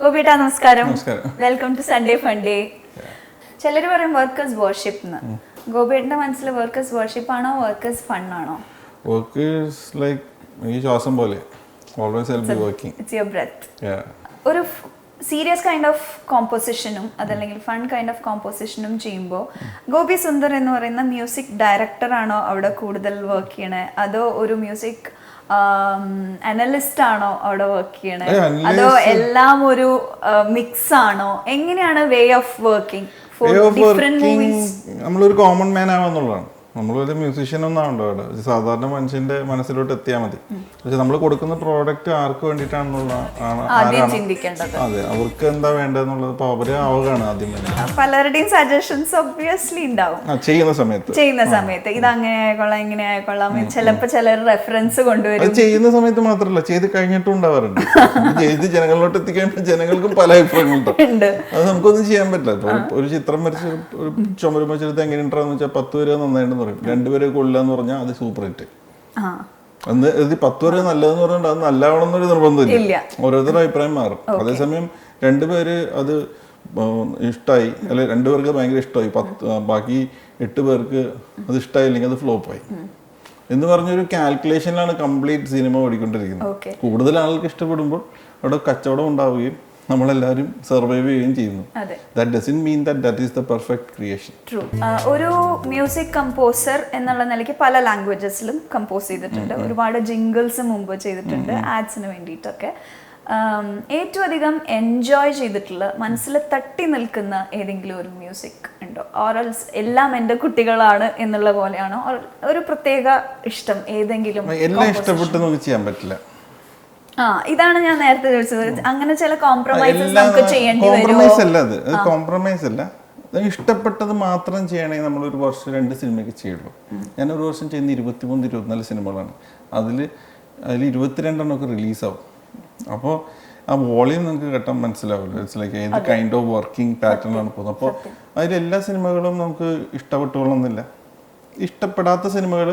ഗോപിയേട്ടാ നമസ്കാരം. Welcome to Sunday Funday. ചിലർ പറയും വർക്കേഴ്സ് വർഷിപ്പ് എന്ന്. ഗോപിയേട്ടന്റെ മനസ്സിൽ വർക്കേഴ്സ് വർഷിപ്പ് ആണോ വർക്കേഴ്സ് ഫൺ ആണോ? വർക്കേഴ്സ് ലൈക്ക് ഈ ശ്വാസം പോലെ always I will be working. It's your breath. ഒരു സീരിയസ് കൈൻഡ് ഓഫ് കോമ്പോസിഷനും അതല്ലെങ്കിൽ ഫൺ കൈൻഡ് ഓഫ് കോമ്പോസിഷനും ചെയ്യുമ്പോൾ ഗോപി സുന്ദർ എന്ന് പറയുന്ന മ്യൂസിക് ഡയറക്ടർ ആണോ അവിടെ കൂടുതൽ വർക്ക് ചെയ്യണേ, അതോ ഒരു മ്യൂസിക് അനലിസ്റ്റ് ആണോ അവിടെ വർക്ക് ചെയ്യണേ, അതോ എല്ലാം ഒരു മിക്സ് ആണോ? എങ്ങനെയാണ് way of working for different movies? നമ്മളൊരു കോമൺ മാൻ ആവാന്നുള്ളതാണ്. നമ്മളൊരു മ്യൂസീഷ്യൻ ഒന്നും ആവണ്ടോ അവിടെ, സാധാരണ മനുഷ്യന്റെ മനസ്സിലോട്ട് എത്തിയാൽ മതി. പക്ഷെ നമ്മൾ കൊടുക്കുന്ന പ്രോഡക്റ്റ് ആർക്ക് വേണ്ടിയിട്ടാണെന്നുള്ള അതെ, അവർക്ക് എന്താ വേണ്ടതെന്നുള്ളത് ഇപ്പൊ അവര് ആവുകയാണ് ആദ്യം തന്നെ. പലരുടെയും സജഷൻസ് ഒബ്വിയസ്ലി ഉണ്ടാവും ചെയ്യുന്ന സമയത്ത് ഇത് അങ്ങനെ ആയിക്കൊള്ളാം ഇങ്ങനെ ആയിക്കൊള്ളാം. ചിലപ്പോ ചിലർ റെഫറൻസ് കൊണ്ടുവരും. ചെയ്യുന്ന സമയത്ത് മാത്രമല്ല, ചെയ്ത് കഴിഞ്ഞിട്ടും ഉണ്ടാവാറുണ്ട്. ചെയ്ത് ജനങ്ങളിലോട്ട് എത്തിക്കഴിയുമ്പോൾ ജനങ്ങൾക്കും പല അഭിപ്രായങ്ങളുണ്ട്. അത് നമുക്കൊന്നും ചെയ്യാൻ പറ്റില്ല. ഇപ്പൊ ഒരു ചിത്രം വരച്ച് ഒരു ചുമരും വെച്ചെടുത്ത് എങ്ങനെ ഉണ്ടാന്ന് വെച്ചാൽ 10 പേര് നന്നായിട്ട് 2 പേരെ കൊള്ളില്ലാന്ന് പറഞ്ഞാൽ അത് സൂപ്പർ ഹിറ്റ്. അന്ന് 10 പേര് നല്ലതെന്ന് പറഞ്ഞാൽ അത് നല്ലതാണെന്നൊരു നിർബന്ധമില്ല. ഓരോരുത്തരുടെ അഭിപ്രായം മാറും. അതേസമയം 2 പേര് അത് ഇഷ്ടമായി, അല്ലെ 2 പേർക്ക് ഭയങ്കര ഇഷ്ടമായി, ബാക്കി 8 പേർക്ക് അത് ഇഷ്ടമായില്ലെങ്കിൽ അത് ഫ്ലോപ്പായി എന്ന് പറഞ്ഞൊരു കാൽക്കുലേഷനിലാണ് കംപ്ലീറ്റ് സിനിമ ഓടിക്കൊണ്ടിരിക്കുന്നത്. കൂടുതൽ ആൾക്ക് ഇഷ്ടപ്പെടുമ്പോൾ അവിടെ കച്ചവടം ഉണ്ടാവുകയും നമ്മളെല്ലാവരും സർവൈവ് ചെയ്യുകയും ചെയ്യുന്നു. That doesn't mean that is the perfect creation. True. ഒരു മ്യൂസിക് കമ്പോസർ എന്നുള്ള നിലയ്ക്ക് പല ലാംഗ്വേജസിലും കമ്പോസ് ചെയ്തിട്ടുണ്ട്. ഒരുപാട് ജിംഗിൾസ് മുമ്പ് ചെയ്തിട്ടുണ്ട് ആഡ്സിന് വേണ്ടിയിട്ടൊക്കെ. ഏറ്റവും അധികം എൻജോയ് ചെയ്തിട്ടുള്ള, മനസ്സിൽ തട്ടി നിൽക്കുന്ന ഏതെങ്കിലും ഒരു മ്യൂസിക് ഉണ്ടോ? ഓറൽസ് എല്ലാം എൻ്റെ കുട്ടികളാണ് എന്നുള്ള പോലെയാണോ? ഒരു പ്രത്യേക ഇഷ്ടം ഏതെങ്കിലും? എല്ലാം ഇഷ്ടപ്പെട്ട് നമുക്ക് ചെയ്യാൻ പറ്റില്ല. ഇതാണ് ഞാൻ നേരത്തെ ചോദിച്ചത്. അങ്ങനെ ചില കോംപ്രമൈസസ് നമുക്ക് ചെയ്യേണ്ടി വരും. കോംപ്രമൈസ് അല്ല, ഇഷ്ടപ്പെട്ടത് മാത്രം ചെയ്യണമെങ്കിൽ നമ്മൾ ഒരു വർഷം 2 സിനിമയ്ക്ക് ചെയ്യുള്ളൂ. ഞാൻ ഒരു വർഷം ചെയ്യുന്ന 23-24 സിനിമകളാണ്. അതിൽ 22 റിലീസാവും. അപ്പോൾ ആ വോളിയം നിങ്ങൾക്ക് കേട്ടാൽ മനസ്സിലാവില്ല. ഇറ്റ്സ് ലൈക്ക് ഏത് കൈൻഡ് ഓഫ് വർക്കിംഗ് പാറ്റേണിലാണ് പോകുന്നത്. അപ്പോൾ അതിലെല്ലാ സിനിമകളും നമുക്ക് ഇഷ്ടപ്പെട്ടുകൊള്ളുന്നില്ല. ഇഷ്ടപ്പെടാത്ത സിനിമകൾ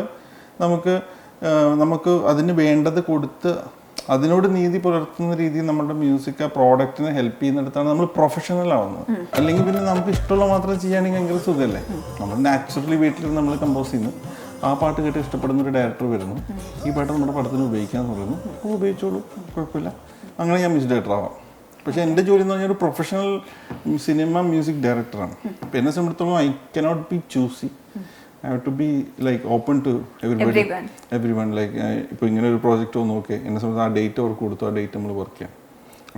നമുക്ക് അതിന് വേണ്ടത് കൊടുത്ത് അതിനോട് നീതി പുലർത്തുന്ന രീതിയിൽ നമ്മുടെ മ്യൂസിക് ആ പ്രോഡക്റ്റിനെ ഹെൽപ്പ് ചെയ്യുന്നിടത്താണ് നമ്മൾ പ്രൊഫഷണൽ ആവുന്നത്. അല്ലെങ്കിൽ പിന്നെ നമുക്ക് ഇഷ്ടമുള്ള മാത്രം ചെയ്യുകയാണെങ്കിൽ ഭയങ്കര സുഖമല്ലേ. നമ്മൾ നാച്ചുറലി വീട്ടിൽ നമ്മൾ കമ്പോസ് ചെയ്യുന്നു, ആ പാട്ട് കേട്ട് ഇഷ്ടപ്പെടുന്ന ഒരു ഡയറക്ടർ വരുന്നു, ഈ പാട്ട് നമ്മുടെ പടത്തിന് ഉപയോഗിക്കാന്ന് പറയുന്നു, അപ്പോൾ ഉപയോഗിച്ചോളൂ, കുഴപ്പമില്ല. അങ്ങനെ ഞാൻ മ്യൂസിക് ഡയറക്ടർ ആവാം. പക്ഷെ എൻ്റെ ജോലി എന്ന് പറഞ്ഞാൽ ഒരു പ്രൊഫഷണൽ സിനിമ മ്യൂസിക് ഡയറക്ടറാണ്. അപ്പം എന്നെ സംബന്ധിച്ചിടത്തോളം I cannot be choosy. I have to be like open to everyone. Like ഇപ്പോൾ ഇങ്ങനെ ഒരു പ്രോജക്റ്റ് വന്നു, ഓക്കെ, എന്നെ സംബന്ധിച്ച് ആ ഡേറ്റ് അവർക്ക് കൊടുത്തു, ആ ഡേറ്റ് നമ്മൾ വർക്ക് ചെയ്യാം.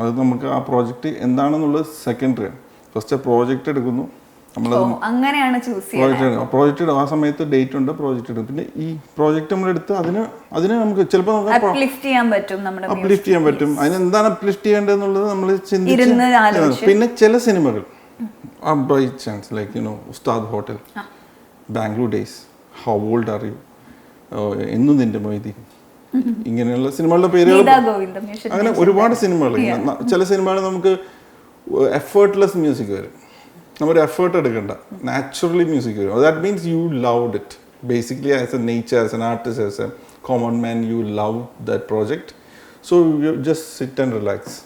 അത് നമുക്ക് ആ പ്രോജക്റ്റ് എന്താണെന്നുള്ളത് സെക്കൻഡറി ആണ്. ഫസ്റ്റ് ആ പ്രോജക്റ്റ് എടുക്കുന്നു, നമ്മളത് പ്രോജക്റ്റ് ഇടും. ആ സമയത്ത് ഡേറ്റ് ഉണ്ട്, പ്രോജക്റ്റ് എടുക്കും. പിന്നെ ഈ പ്രോജക്റ്റ് നമ്മളെടുത്ത് അതിന് നമുക്ക് ചിലപ്പോൾ അപ്ലിഫ്റ്റ് ചെയ്യാൻ പറ്റും. അതിനെന്താണ് അപ്ലിഫ്റ്റ് ചെയ്യേണ്ടതെന്നുള്ളത് നമ്മൾ ചിന്തിച്ച്. പിന്നെ ചില സിനിമകൾ ബൈ ചാൻസ് ലൈക്ക് ഉസ്താദ് hotel, Bangalore days, how old are you, എന്നും നിന്റെ മൊയ്തി, ഇങ്ങനെയുള്ള സിനിമകളുടെ പേരുകൾ, അങ്ങനെ ഒരുപാട് സിനിമകൾ. ചില സിനിമകൾ നമുക്ക് എഫേർട്ട്ലെസ് മ്യൂസിക് വരും, നമ്മളൊരു എഫേർട്ട് എടുക്കണ്ട, നാച്ചുറലി മ്യൂസിക് വരും. That means you loved it basically as A nature, as an artist, as A common man, you love that project. So you just sit and relax,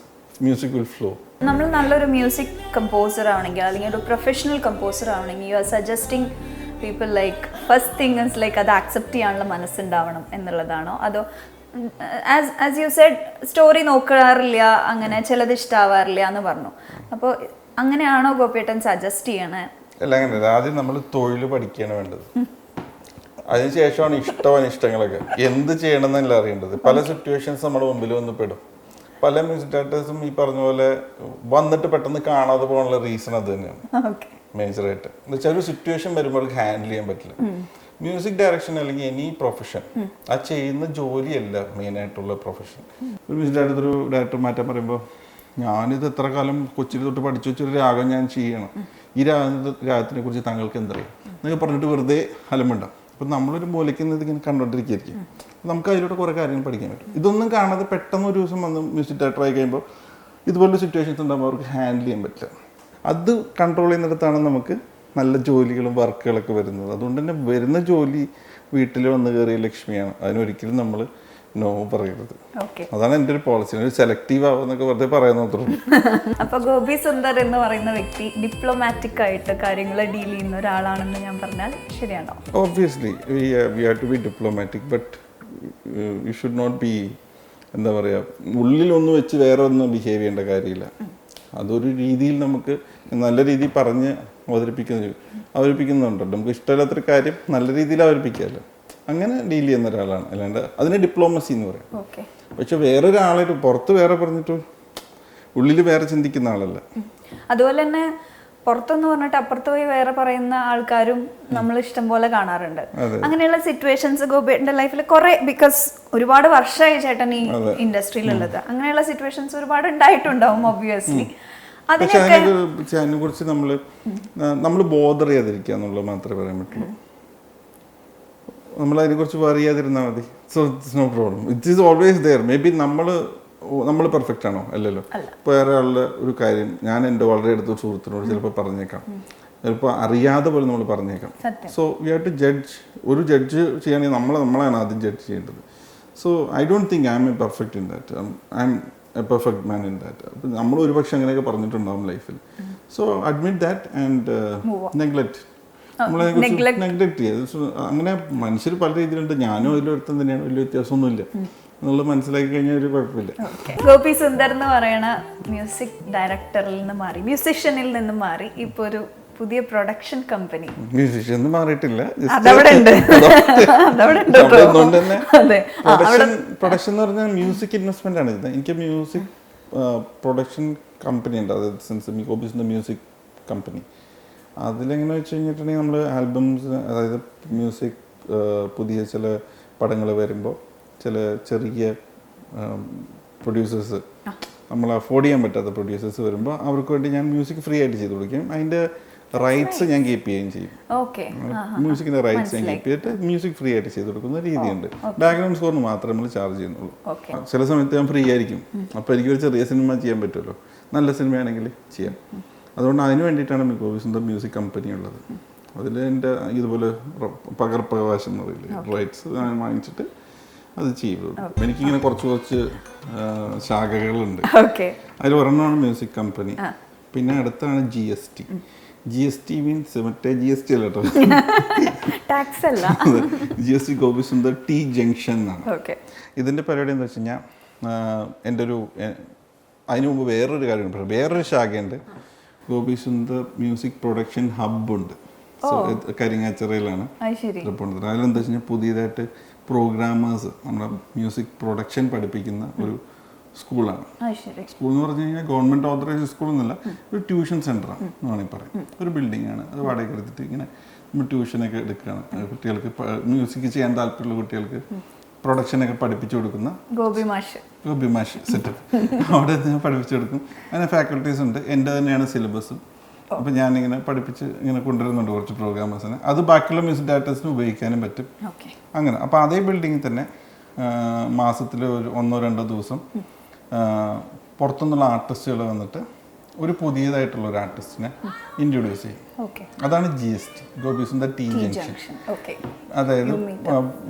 music will flow. നമ്മൾ നല്ലൊരു music composer ആണെങ്കിൽ അല്ലെങ്കിൽ ഒരു professional composer ആണെങ്കിൽ you are suggesting people like first thing is like അത് accept ചെയ്യാനുള്ള മനസ്സുണ്ടാവണം എന്നുള്ളതാണോ? അതോ as you said story നോക്കാറില്ല, അങ്ങനെ ചിലത് ഇഷ്ടാവാറില്ല എന്ന് പറഞ്ഞു. അപ്പോൾ അങ്ങനെയാണോ ഗോപിയേട്ടൻ സജസ്റ്റ് ചെയ്യണേ? അല്ല, അങ്ങനെ ആദ്യം നമ്മൾ തൊഴിൽ പഠിക്കുകയാണ് വേണ്ടത്. അതിനുശേഷമാണ് ഇഷ്ടങ്ങളൊക്കെ എന്ത് ചെയ്യണം എന്നല്ല അറിയേണ്ടത്. പല സിറ്റുവേഷൻസ് നമ്മുടെ മുമ്പിൽ വന്ന് പെടും. പല മ്യൂസിക് ഡയറക്ടേഴ്സും ഈ പറഞ്ഞ പോലെ വന്നിട്ട് പെട്ടെന്ന് കാണാതെ പോകാനുള്ള റീസൺ അത് തന്നെയാണ് മേജറായിട്ട്. എന്ന് വെച്ചാൽ ഒരു സിറ്റുവേഷൻ വരുമ്പോൾ ഹാൻഡിൽ ചെയ്യാൻ പറ്റില്ല. മ്യൂസിക് ഡയറക്ഷൻ അല്ലെങ്കിൽ എനി പ്രൊഫഷൻ, ആ ചെയ്യുന്ന ജോലിയല്ല മെയിനായിട്ടുള്ള പ്രൊഫഷൻ. ഒരു മ്യൂസിക് ഡയറക്ടർ മാറ്റാൻ പറയുമ്പോൾ ഞാനിത് എത്ര കാലം കൊച്ചിയിൽ തൊട്ട് പഠിച്ചു വെച്ചൊരു രാഗം ഞാൻ ചെയ്യണം, ഈ രാഗത്തിനെ കുറിച്ച് താങ്കൾക്ക് എന്തറിയാം എന്നൊക്കെ പറഞ്ഞിട്ട് വെറുതെ അലമ്പുണ്ടാവും. അപ്പം നമ്മളൊരു മൂലയ്ക്കുന്നത് ഇങ്ങനെ കണ്ടുകൊണ്ടിരിക്കുകയായിരിക്കും. നമുക്ക് അതിലൂടെ കുറേ കാര്യങ്ങൾ പഠിക്കാൻ പറ്റും. ഇതൊന്നും കാണാതെ പെട്ടെന്ന് ഒരു ദിവസം വന്ന് മ്യൂസിക് ഡയറക്ടർ ആയി കഴിയുമ്പോൾ ഇതുപോലുള്ള സിറ്റുവേഷൻസ് ഉണ്ടാകുമ്പോൾ അവർക്ക് ഹാൻഡിൽ ചെയ്യാൻ പറ്റില്ല. അത് കൺട്രോൾ ചെയ്യുന്നിടത്താണ് നമുക്ക് നല്ല ജോലികളും വർക്കുകളൊക്കെ വരുന്നത്. അതുകൊണ്ട് തന്നെ വരുന്ന ജോലി വീട്ടിൽ വന്ന് കയറിയ ലക്ഷ്മിയാണ്. അതിനൊരിക്കലും നമ്മൾ നോ പറയരുത്. ഓക്കെ. അതാണ് എൻ്റെ ഒരു പോളിസി. ഒരു സെലക്റ്റീവ് ആവുന്നൊക്കെ വെറുതെ പറയുന്ന മാത്രമേ. അപ്പൊ ഗോപി സുന്ദർ എന്ന് പറയുന്ന വ്യക്തി ഡിപ്ലോമാറ്റിക് ആയിട്ട് കാര്യങ്ങൾ ഡീൽ ചെയ്യുന്ന ഒരാളാണെന്ന് ഞാൻ പറഞ്ഞാൽ ശരിയാണോ? Obviously, we have to be diplomatic, but you should not be, എന്താ പറയുക, ഉള്ളിലൊന്നും വെച്ച് വേറെ ഒന്നും ബിഹേവ് ചെയ്യേണ്ട കാര്യമില്ല. അതൊരു രീതിയിൽ നമുക്ക് നല്ല രീതിയിൽ പറഞ്ഞ് അവതരിപ്പിക്കുന്നുണ്ടല്ലോ. നമുക്ക് ഇഷ്ടമില്ലാത്തൊരു കാര്യം നല്ല രീതിയിൽ അവതരിപ്പിക്കാമല്ലോ. അങ്ങനെ ഡീൽ ചെയ്യുന്ന ഒരാളാണ്. അല്ലാണ്ട് അതിന് ഡിപ്ലോമസി എന്ന് പറയും. പക്ഷെ വേറൊരാളെ പുറത്ത് വേറെ പറഞ്ഞിട്ട് ഉള്ളിൽ വേറെ ചിന്തിക്കുന്ന ആളല്ല. അതുപോലെ തന്നെ പുറത്തെന്ന് പറഞ്ഞിട്ട് അപ്പുറത്ത് പോയി വേറെ പറയുന്ന ആൾക്കാരും നമ്മൾ ഇഷ്ടം പോലെ കാണാറുണ്ട്. അങ്ങനെയുള്ള സിറ്റുവേഷൻസ് ഗോപിയുടെ ലൈഫിൽ കുറെ, ബിക്കോസ് ഒരുപാട് വർഷമായി ചേട്ടൻ ഈ ഇൻഡസ്ട്രിയിലുള്ളത്, അങ്ങനെയുള്ള സിറ്റുവേഷൻസ് ഒരുപാട് ഉണ്ടായിട്ടുണ്ടാവും ഒബ്വിയസ്ലി. പക്ഷെ അതിനെ കുറിച്ച് നമ്മൾ ബോധർ ചെയ്യാതിരിക്കുക എന്നുള്ളത് മാത്രമേ പറയാൻ പറ്റുള്ളൂ. നമ്മൾ അതിനെക്കുറിച്ച് പറയാതിരുന്നാൽ മതി. So it's no problem. It is always there. Maybe നമ്മൾ പെർഫെക്റ്റ് ആണോ? അല്ലല്ലോ. ഇപ്പോൾ വേറെ ആളുടെ ഒരു കാര്യം ഞാൻ എൻ്റെ വളരെ അടുത്ത സുഹൃത്തിനോട് ചിലപ്പോൾ പറഞ്ഞേക്കാം, ചിലപ്പോൾ അറിയാതെ പോലും നമ്മൾ പറഞ്ഞേക്കാം. So we have to judge. ഒരു ജഡ്ജ് ചെയ്യുകയാണെങ്കിൽ നമ്മളാണ് ആദ്യം ജഡ്ജ് ചെയ്യേണ്ടത്. So I don't think I am a perfect in that. I am a perfect man in that. അപ്പം നമ്മൾ ഒരുപക്ഷെ അങ്ങനെയൊക്കെ പറഞ്ഞിട്ടുണ്ടാവും ലൈഫിൽ. So admit that and neglect. Neglect ചെയ്ത് അങ്ങനെ മനുഷ്യർ പല രീതിയിലുണ്ട്. ഞാനും അതിലൊരുത്തം തന്നെയാണ്, വലിയ വ്യത്യാസമൊന്നുമില്ല എന്നുള്ളത് മനസ്സിലാക്കി കഴിഞ്ഞാൽ ഒരു കുഴപ്പമില്ല. ഗോപി സുന്ദർ എന്ന് പറയുന്ന മ്യൂസിക് ഡയറക്ടറിൽ നിന്ന് മാറി, മ്യൂസിഷ്യനിൽ നിന്ന് മാറി ഇപ്പോൾ ഒരു പുതിയ പ്രൊഡക്ഷൻ കമ്പനി. മ്യൂസിഷ്യൻ മാറിയിട്ടില്ല. പ്രൊഡക്ഷൻ എന്ന് പറഞ്ഞാൽ മ്യൂസിക് ഇൻവെസ്റ്റ്മെന്റ് ആണ്. എനിക്ക് മ്യൂസിക് പ്രൊഡക്ഷൻ കമ്പനി ഉണ്ട്. അതായത് ഗോപി സുന്ദർ മ്യൂസിക് കമ്പനി. അതിലെങ്ങനെ വെച്ച് കഴിഞ്ഞിട്ടുണ്ടെങ്കിൽ നമ്മൾ ആൽബംസ്, അതായത് മ്യൂസിക് പുതിയ ചില പടങ്ങൾ വരുമ്പോൾ ചില ചെറിയ പ്രൊഡ്യൂസേഴ്സ്, നമ്മൾ അഫോർഡ് ചെയ്യാൻ പറ്റാത്ത പ്രൊഡ്യൂസേഴ്സ് വരുമ്പോൾ അവർക്ക് വേണ്ടി ഞാൻ മ്യൂസിക് ഫ്രീ ആയിട്ട് ചെയ്ത് കൊടുക്കും. അതിൻ്റെ റൈറ്റ്സ് ഞാൻ കീപ്പ് ചെയ്യുകയും ചെയ്യും. മ്യൂസിക്കിൻ്റെ റൈറ്റ്സ് ഞാൻ കീപ്പ് ചെയ്തിട്ട് മ്യൂസിക് ഫ്രീ ആയിട്ട് ചെയ്ത് കൊടുക്കുന്ന രീതിയുണ്ട്. ബാക്ക്ഗ്രൗണ്ട് സ്കോറിന് മാത്രമേ നമ്മൾ ചാർജ് ചെയ്യുന്നുള്ളൂ. ചില സമയത്ത് ഞാൻ ഫ്രീ ആയിരിക്കും. അപ്പോൾ എനിക്കൊരു ചെറിയ സിനിമ ചെയ്യാൻ പറ്റുമല്ലോ, നല്ല സിനിമയാണെങ്കിൽ ചെയ്യാം. അതുകൊണ്ട് അതിന് വേണ്ടിയിട്ടാണ് ഗോപി സുന്ദർ മ്യൂസിക് കമ്പനി ഉള്ളത്. അതിൽ എൻ്റെ ഇതുപോലെ പകർപ്പവകാശം എന്ന് പറയില്ലേ, റൈറ്റ്സ് വാങ്ങിച്ചിട്ട് അത് ചെയ്തു. എനിക്കിങ്ങനെ കുറച്ച് ശാഖകളുണ്ട്. അതിൽ ഒരെണ്ണമാണ് മ്യൂസിക് കമ്പനി. പിന്നെ അടുത്താണ് GST മീൻസ് മറ്റേ GST അല്ല കേട്ടോ, GST Gopi Sundar T junction എന്നാണ്. ഇതിൻ്റെ പരിപാടി എന്താ വെച്ച് കഴിഞ്ഞാൽ, എൻ്റെ അതിനു മുമ്പ് വേറൊരു കാര്യമുണ്ട്, വേറൊരു ശാഖയുണ്ട്. ഗോപി സുന്ദർ മ്യൂസിക് പ്രൊഡക്ഷൻ ഹബ്ബുണ്ട്. കരിങ്ങാച്ചിറയിലാണ്. അതിലെന്താ വെച്ച് കഴിഞ്ഞാൽ പുതിയതായിട്ട് പ്രോഗ്രാമേഴ്സ്, നമ്മുടെ മ്യൂസിക് പ്രൊഡക്ഷൻ പഠിപ്പിക്കുന്ന ഒരു സ്കൂളാണ്. സ്കൂൾ എന്ന് പറഞ്ഞു കഴിഞ്ഞാൽ ഗവൺമെൻറ് ഓതറൈസ്ഡ് സ്കൂൾ എന്നല്ല, ഒരു ട്യൂഷൻ സെൻ്ററാണ് എന്ന് വേണമെങ്കിൽ പറയാം. ഒരു ബിൽഡിംഗ് ആണ്, അത് വാടക എടുത്തിട്ട് ഇങ്ങനെ നമ്മൾ ട്യൂഷനൊക്കെ എടുക്കുകയാണ്. കുട്ടികൾക്ക് മ്യൂസിക് ചെയ്യാൻ താല്പര്യമുള്ള കുട്ടികൾക്ക് പ്രൊഡക്ഷനൊക്കെ പഠിപ്പിച്ചു കൊടുക്കുന്ന ഗോപി മാഷ് സെറ്റപ്പ് അവിടെ പഠിപ്പിച്ചു കൊടുക്കും. അങ്ങനെ ഫാക്കൽറ്റീസ് ഉണ്ട്. എൻ്റെ തന്നെയാണ് സിലബസും. അപ്പോൾ ഞാനിങ്ങനെ പഠിപ്പിച്ച് ഇങ്ങനെ കൊണ്ടുവരുന്നുണ്ട് കുറച്ച് പ്രോഗ്രാമേഴ്സിനെ. അത് ബാക്കിയുള്ള മ്യൂസിക് ഡയറക്ടേഴ്സിന് ഉപയോഗിക്കാനും പറ്റും. അങ്ങനെ അപ്പോൾ അതേ ബിൽഡിങ്ങിൽ തന്നെ മാസത്തിൽ ഒരു 1-2 ദിവസം പുറത്തുനിന്നുള്ള ആർട്ടിസ്റ്റുകൾ വന്നിട്ട് ഒരു പുതിയതായിട്ടുള്ള ഒരു ആർട്ടിസ്റ്റിനെ ഇൻട്രൊഡ്യൂസ് ചെയ്യും. അതാണ് GST, Gopi Sundar T junction. അതായത്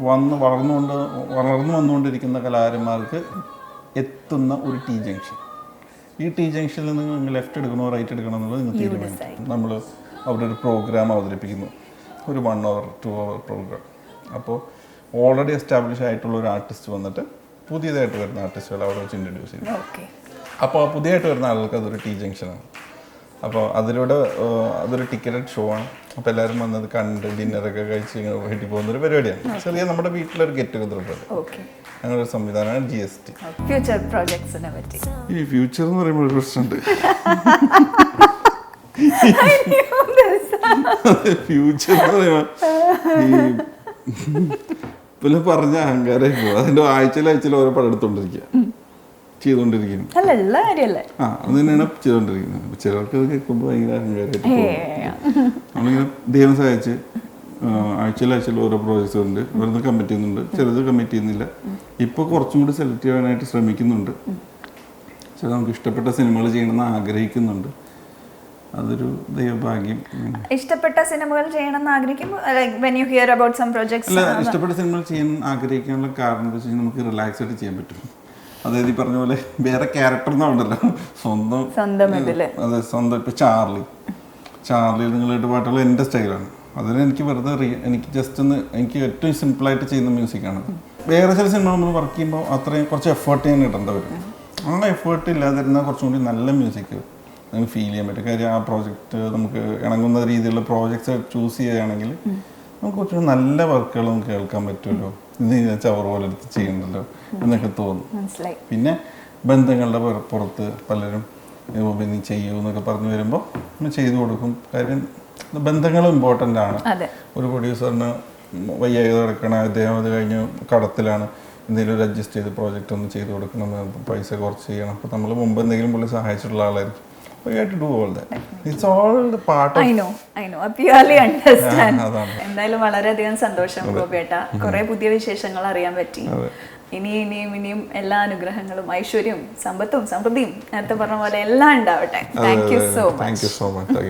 വളർന്നു വന്നുകൊണ്ടിരിക്കുന്ന കലാകാരന്മാർക്ക് എത്തുന്ന ഒരു ടി ജംഗ്ഷൻ. ഈ ടി ജംഗ്ഷനിൽ നിങ്ങൾ ലെഫ്റ്റ് എടുക്കണോ റൈറ്റ് എടുക്കണോ എന്നുള്ളത് നിങ്ങൾ തീരുമാനിക്കും. നമ്മൾ അവിടെ ഒരു പ്രോഗ്രാം അവതരിപ്പിക്കുന്നു, ഒരു 1 hour 2 hour പ്രോഗ്രാം. അപ്പോൾ ഓൾറെഡി എസ്റ്റാബ്ലിഷ് ആയിട്ടുള്ള ഒരു ആർട്ടിസ്റ്റ് വന്നിട്ട് പുതിയതായിട്ട് വരുന്ന ആർട്ടിസ്റ്റുകൾ അവിടെ വെച്ച് ഇൻട്രൊഡ്യൂസ് ചെയ്യും. അപ്പോൾ പുതിയതായിട്ട് വരുന്ന ആളുകൾക്ക് അതൊരു ടി ജംഗ്ഷനാണ്. അപ്പോൾ അതിലൂടെ അതൊരു ടിക്കറ്റഡ് ഷോ ആണ്. അപ്പോൾ എല്ലാവരും വന്നത് കണ്ട് ഡിന്നറൊക്കെ കഴിച്ച് ഇങ്ങനെ വീട്ടിൽ പോകുന്നൊരു പരിപാടിയാണ്. ചെറിയ നമ്മുടെ വീട്ടിലൊരു ഗെറ്റ് ടുഗദർ പോലെ അങ്ങനെ ഒരു സംവിധാനമാണ് GST. ഫ്യൂച്ചർ പ്രോജക്ട്സിനെ പറ്റി ഈ ഫ്യൂച്ചർ എന്ന് പറയുമ്പോൾ ഒരു പ്രശ്നമുണ്ട്. ഫ്യൂച്ചർ എന്ന് പറയുമ്പോൾ ഈ പറഞ്ഞ അഹങ്കാരമായി പോകും. അതിൻ്റെ ആഴ്ചയിൽ ഓരോ പടം എടുത്തോണ്ടിരിക്കുക, ചെയ്തുകൊണ്ടിരിക്കുന്നു. അത് തന്നെയാണ് ചെയ്തുകൊണ്ടിരിക്കുന്നത്. ചിലർക്ക് അത് കേൾക്കുമ്പോൾ ഭയങ്കര അഹങ്കാരമായിട്ട് പോകും. നമ്മളിങ്ങനെ ദൈവം സഹായിച്ച് ആഴ്ചയിൽ ഓരോ പ്രോജക്ട്സ് ഉണ്ട്. ഇവിടുന്ന് കമ്മിറ്റ് ചെയ്യുന്നുണ്ട്, ചിലത് കമ്മിറ്റ് ചെയ്യുന്നില്ല. ഇപ്പോൾ കുറച്ചും കൂടി സെലക്ട് ചെയ്യാനായിട്ട് ശ്രമിക്കുന്നുണ്ട്. ചില നമുക്ക് ഇഷ്ടപ്പെട്ട സിനിമകൾ ചെയ്യണമെന്ന് ആഗ്രഹിക്കുന്നുണ്ട്. അതൊരു ദൈവഭാഗ്യം. ഇഷ്ടപ്പെട്ട സിനിമകൾ ചെയ്യണമെന്ന് ആഗ്രഹിക്കും when you hear about some projects? അല്ല, ഇഷ്ടപ്പെട്ട സിനിമകൾ ചെയ്യാൻ ആഗ്രഹിക്കാനുള്ള കാരണം എന്താ വെച്ചാൽ നമുക്ക് റിലാക്സ് ആയിട്ട് ചെയ്യാൻ പറ്റും. അതായത് ഈ പറഞ്ഞ പോലെ വേറെ ക്യാരക്ടർ ഒന്നും ഉണ്ടല്ലോ, സ്വന്തം അതെ സ്വന്തം. ഇപ്പൊ ചാർലി നിങ്ങളായിട്ട് പാട്ടുകൾ എൻ്റെ സ്റ്റൈലാണ്. അതിന് എനിക്ക് വെറുതെ എനിക്ക് ജസ്റ്റ് ഒന്ന് എനിക്ക് ഏറ്റവും സിമ്പിളായിട്ട് ചെയ്യുന്ന മ്യൂസിക്കാണ്. വേറെ ചില സിനിമ നമ്മൾ വർക്ക് ചെയ്യുമ്പോൾ അത്രയും കുറച്ച് എഫേർട്ട് ചെയ്യാൻ കിട്ടേണ്ട വരും. ആ എഫേർട്ട് ഇല്ലാതിരുന്നാൽ കുറച്ചും കൂടി നല്ല മ്യൂസിക് നമുക്ക് ഫീൽ ചെയ്യാൻ പറ്റും. കാര്യം ആ പ്രോജക്റ്റ് നമുക്ക് ഇണങ്ങുന്ന രീതിയിലുള്ള പ്രോജക്ട്സ് ചൂസ് ചെയ്യുകയാണെങ്കിൽ നമുക്ക് കുറച്ചുകൂടി നല്ല വർക്കുകൾ നമുക്ക് കേൾക്കാൻ പറ്റുമല്ലോ. ഇത് ചവർ പോലെ എടുത്ത് ചെയ്യണ്ടല്ലോ എന്നൊക്കെ തോന്നും. പിന്നെ ബന്ധങ്ങളുടെ പുറത്ത് പലരും നീ ചെയ്യൂ എന്നൊക്കെ പറഞ്ഞു വരുമ്പോൾ നമ്മൾ ചെയ്തു കൊടുക്കും. കാര്യം ബന്ധങ്ങളും ഇമ്പോർട്ടൻ്റ് ആണ്. ഒരു പ്രൊഡ്യൂസറിന് വയ്യാതെ കിടക്കണ അദ്ദേഹം അത് കഴിഞ്ഞ് കടത്തിലാണ്, എന്തെങ്കിലും ഒരു അഡ്ജസ്റ്റ് ചെയ്ത് പ്രോജക്റ്റ് ഒന്ന് ചെയ്ത് കൊടുക്കണം, പൈസ കുറച്ച് ചെയ്യണം. അപ്പോൾ നമ്മൾ മുമ്പ് എന്തെങ്കിലും പുള്ളി സഹായിച്ചിട്ടുള്ള ആളായിരിക്കും. We have to do all that. It's all the part of... I know. I purely understand. എന്തായാലും വളരെയധികം സന്തോഷം ഗോപിയേട്ട. കുറെ പുതിയ വിശേഷങ്ങൾ അറിയാൻ പറ്റി. ഇനിയും എല്ലാ അനുഗ്രഹങ്ങളും ഐശ്വര്യവും സമ്പത്തും സമൃദ്ധിയും നേരത്തെ പറഞ്ഞ പോലെ എല്ലാം ഉണ്ടാവട്ടെ. Thank you so much.